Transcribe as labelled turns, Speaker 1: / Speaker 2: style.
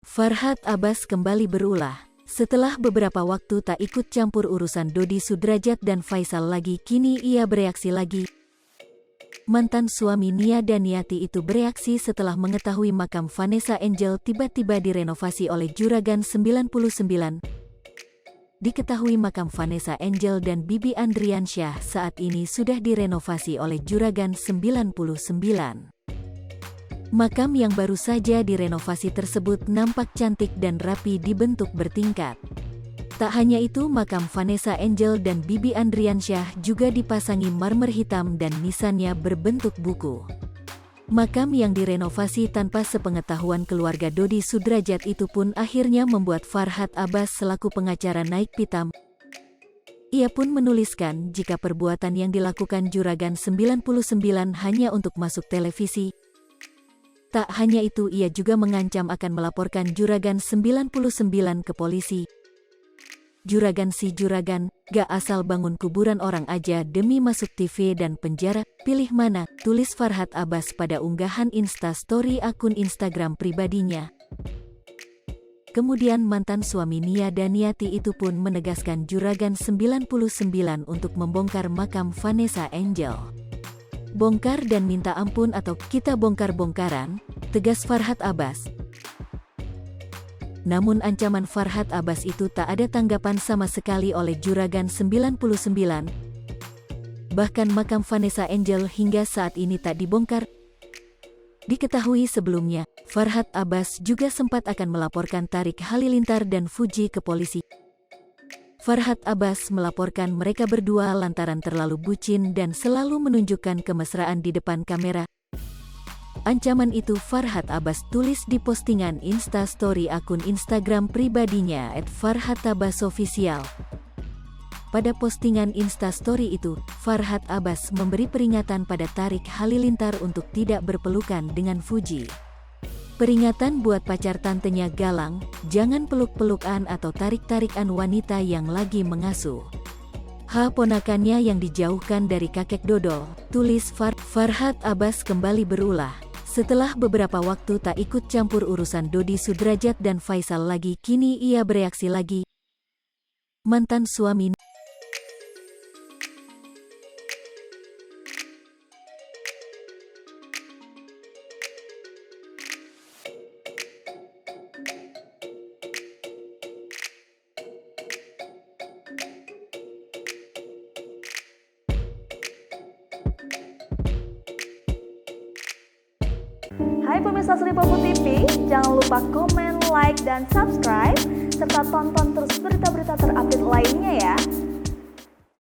Speaker 1: Farhad Abbas kembali berulah. Setelah beberapa waktu tak ikut campur urusan Dodi Sudrajat dan Faisal lagi, kini ia bereaksi lagi. Mantan suami Nia Daniati itu bereaksi setelah mengetahui makam Vanessa Angel tiba-tiba direnovasi oleh Juragan 99. Diketahui makam Vanessa Angel dan Bibi Andriansyah saat ini sudah direnovasi oleh Juragan 99. Makam yang baru saja direnovasi tersebut nampak cantik dan rapi dibentuk bertingkat. Tak hanya itu, makam Vanessa Angel dan Bibi Andriansyah juga dipasangi marmer hitam dan nisannya berbentuk buku. Makam yang direnovasi tanpa sepengetahuan keluarga Dodi Sudrajat itu pun akhirnya membuat Farhad Abbas selaku pengacara naik pitam. Ia pun menuliskan jika perbuatan yang dilakukan Juragan 99 hanya untuk masuk televisi. Tak hanya itu, ia juga mengancam akan melaporkan Juragan 99 ke polisi. Juragan si Juragan, gak asal bangun kuburan orang aja demi masuk TV dan penjara, pilih mana, tulis Farhad Abbas pada unggahan Instastory akun Instagram pribadinya. Kemudian mantan suami Nia Daniati itu pun menegaskan Juragan 99 untuk membongkar makam Vanessa Angel. Bongkar dan minta ampun atau kita bongkar-bongkaran, tegas Farhad Abbas. Namun ancaman Farhad Abbas itu tak ada tanggapan sama sekali oleh Juragan 99. Bahkan makam Vanessa Angel hingga saat ini tak dibongkar. Diketahui sebelumnya, Farhad Abbas juga sempat akan melaporkan Tarik Halilintar dan Fuji ke polisi. Farhad Abbas melaporkan mereka berdua lantaran terlalu bucin dan selalu menunjukkan kemesraan di depan kamera. Ancaman itu Farhad Abbas tulis di postingan Instastory akun Instagram pribadinya @farhadabbasofficial. Pada postingan Instastory itu, Farhad Abbas memberi peringatan pada Tarik Halilintar untuk tidak berpelukan dengan Fuji. Peringatan buat pacar tantenya Galang, jangan peluk-pelukan atau tarik-tarikan wanita yang lagi mengasuh ponakannya yang dijauhkan dari kakek dodol, tulis Farhad Abbas kembali berulah. Setelah beberapa waktu tak ikut campur urusan Dodi Sudrajat dan Faisal lagi, kini ia bereaksi lagi. Mantan suami
Speaker 2: Hai pemirsa Sri Popo TV, jangan lupa komen, like, dan subscribe, serta tonton terus berita